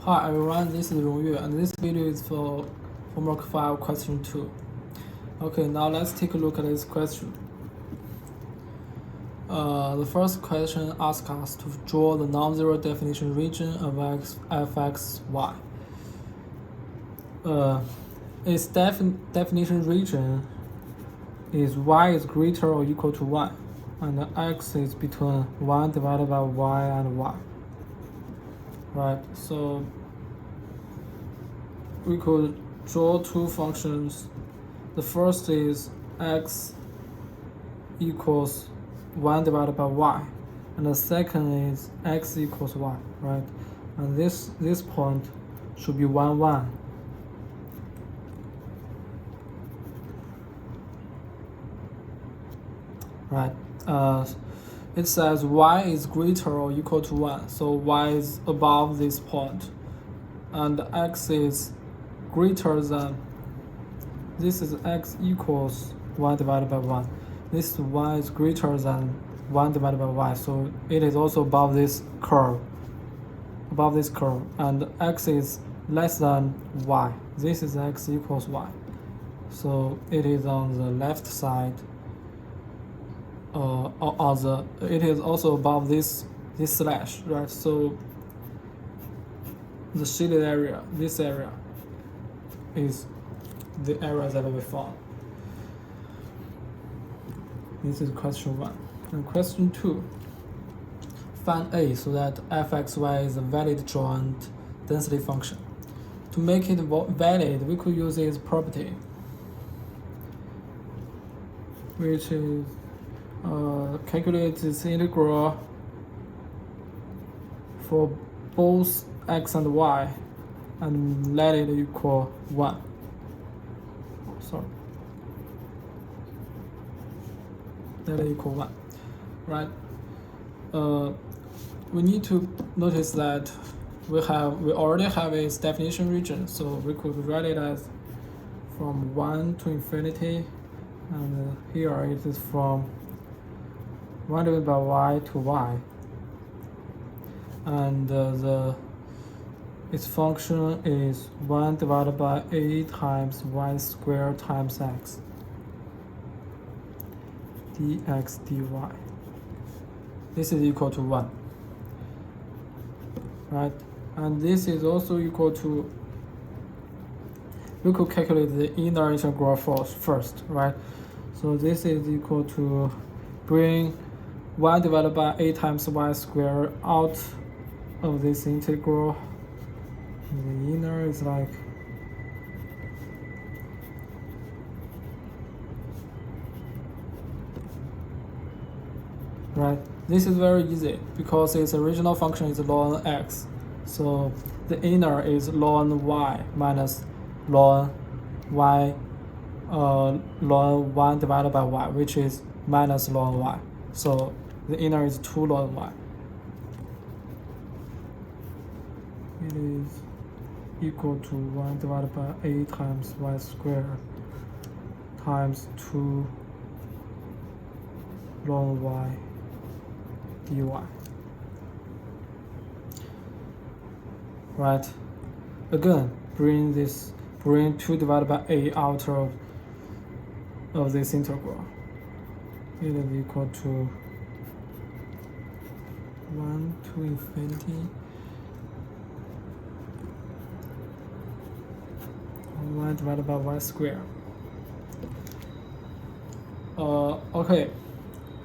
Hi everyone, this is Rongyue, and this video is for homework 5 question 2. Okay, now let's take a look at this question. The first question asks us to draw the non-zero definition region of fxy. Its definition region is y is greater or equal to 1, and x is between 1 divided by y and y. Right, so we could draw two functions. The first is x equals 1 divided by y, and the second is x equals y, right? And this point should be 1, 1. Right, it says y is greater or equal to 1, so y is above this point, and x is greater than, this is x equals 1 divided by 1. This y is greater than 1 divided by y, so it is also above this curve, and x is less than y. This is x equals y, so it is on the left side. It is also above this slash, right? So the shaded area, this area, is the area that we found. This is question 1. And question 2, find A so that fxy is a valid joint density function. To make it valid, we could use its property, which is calculate this integral for both x and y and let it equal 1. Let it equal 1, right? We need to notice that we already have its definition region, so we could write it as from 1 to infinity, and here it is from 1 divided by y to y, and its function is 1 divided by a times y squared times x dx dy. This is equal to 1, right? And this is also equal to, we could calculate the inner integral first, right? So this is equal to, bring 1 divided by a times y squared out of this integral. The inner is like, right? This is very easy because its original function is ln x. So the inner is ln y minus ln y, ln 1 divided by y, which is minus ln y. So the inner is 2 ln y. It is equal to 1 divided by a times y squared times 2 ln y dy. Right? Again, bring 2 divided by a out of this integral. It is equal to 1 to infinity 1 divided by y squared. Okay,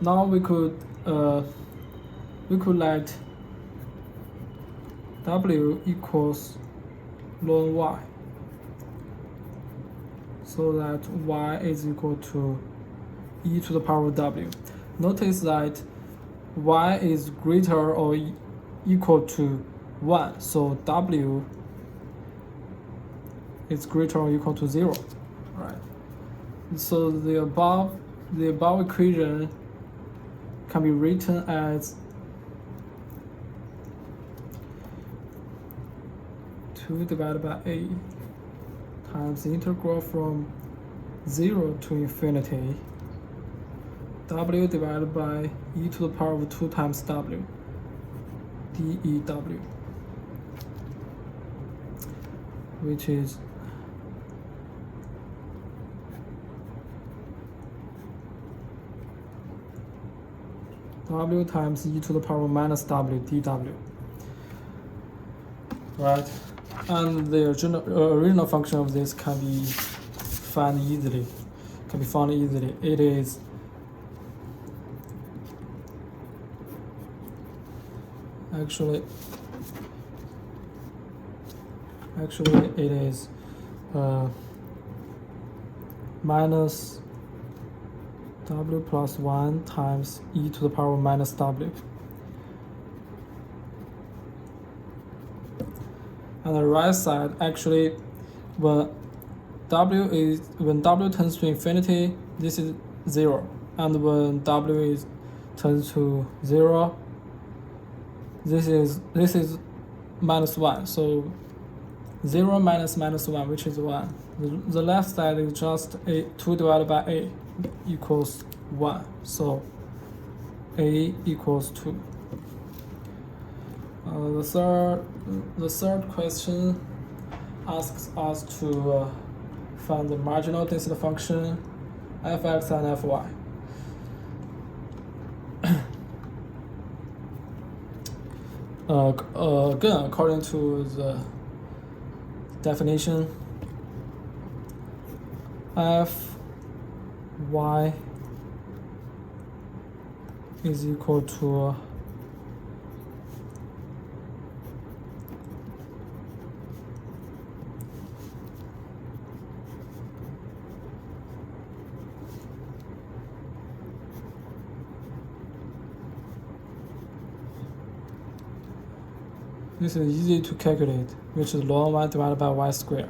now we could let w equals ln y, so that y is equal to e to the power of w. Notice that y is greater or equal to 1, so w is greater or equal to 0, right? So the above equation can be written as 2 divided by a times the integral from 0 to infinity w divided by e to the power of 2 times w, dew. which is W times e to the power minus w dw, right? And the original function of this can be found easily. It is actually it is minus w plus 1 times e to the power minus w. On the right side, actually, when w tends to infinity, this is 0, and when w tends to 0, this is minus 1. So 0 minus 1, which is 1. The left side is just 2 divided by a equals 1. So a equals 2. The third question asks us to find the marginal density function fx and fy. Again, according to the definition, fy is equal to this is easy to calculate, which is ln 1 divided by y squared.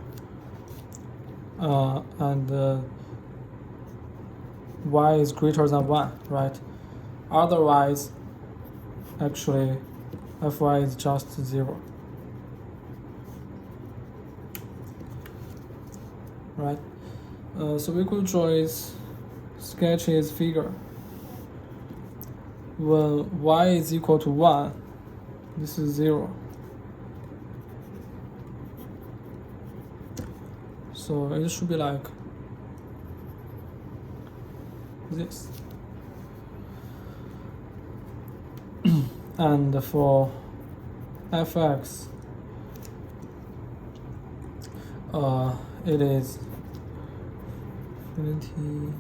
And y is greater than 1, right? Otherwise, actually, fy is just 0. Right? So we could sketch his figure. When y is equal to 1, this is 0. So it should be like this. And for fx, it is infinity.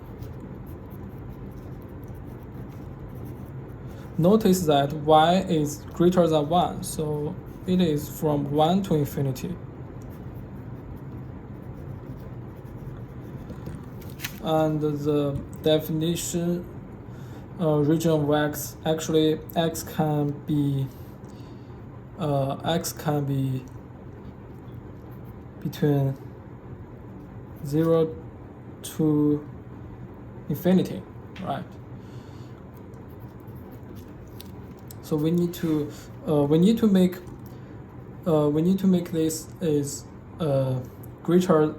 Notice that y is greater than 1, so it is from 1 to infinity. And the definition region of x, actually x can be between 0 to infinity, right? So we need to make this is greater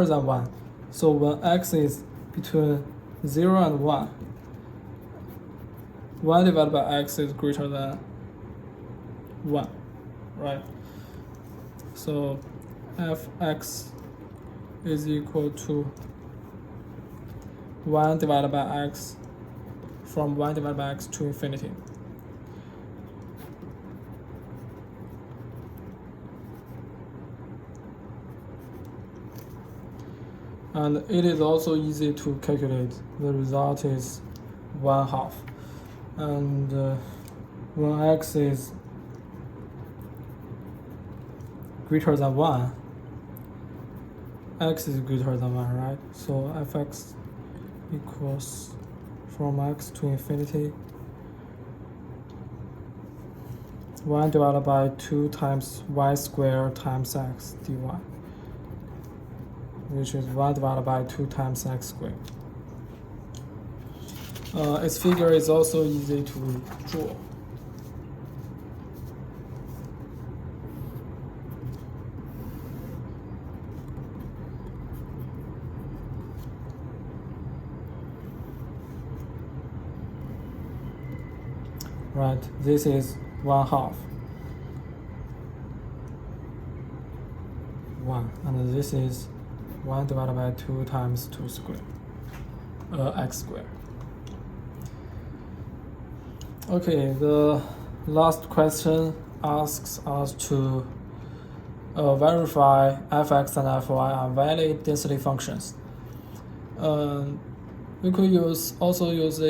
than 1. So when x is between 0 and 1, 1 divided by x is greater than 1, right? So fx is equal to 1 divided by x, from 1 divided by x to infinity. And it is also easy to calculate. The result is 1/2. And when x is greater than 1, x is greater than 1, right? So fx equals from x to infinity 1 divided by 2 times y squared times x dy, which is 1 divided by 2 times x squared. Its figure is also easy to draw. Right, this is 1/2. 1, and this is 1 divided by 2 times 2 squared, x squared. Okay, the last question asks us to verify fx and fy are valid density functions. We could also use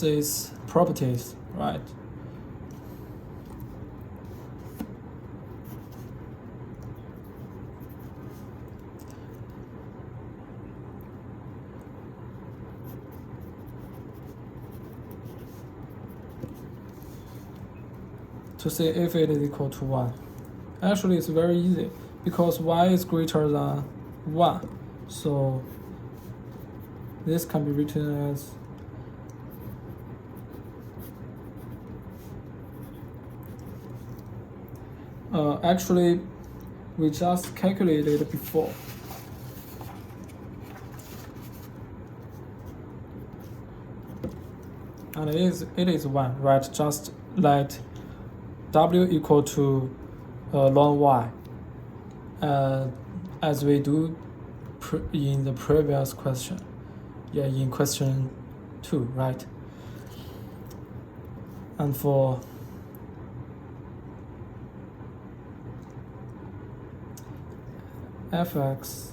its properties, right? To see if it is equal to 1. Actually, it's very easy because y is greater than 1. So this can be written as actually we just calculated it before. And it is 1, right? Just let w equal to ln y, as we do in the previous question. Yeah, in question 2, right? And for fx,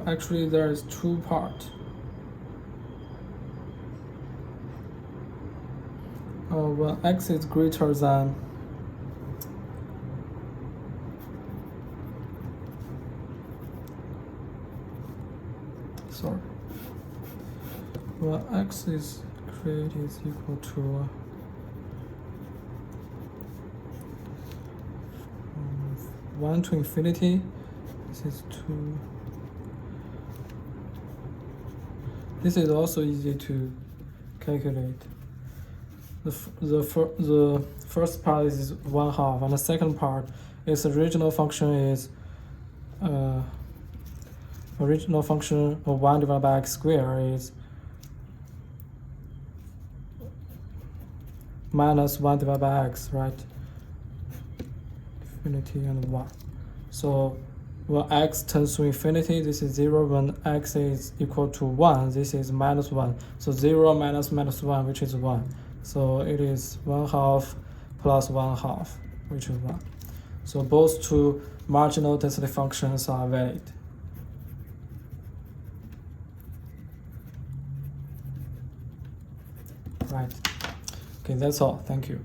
actually there is 2 parts. When x is greater than when x is equal to 1 to infinity, this is 2. This is also easy to calculate. The first part is 1/2, and the second part, its original function is original function of 1 divided by x squared is minus 1 divided by x, right? Infinity and 1. So when x tends to infinity, this is 0. When x is equal to 1, this is minus 1. So 0 minus minus 1, which is 1. So it is 1/2 plus 1/2, which is 1. So both two marginal density functions are valid. Right. Okay, that's all. Thank you.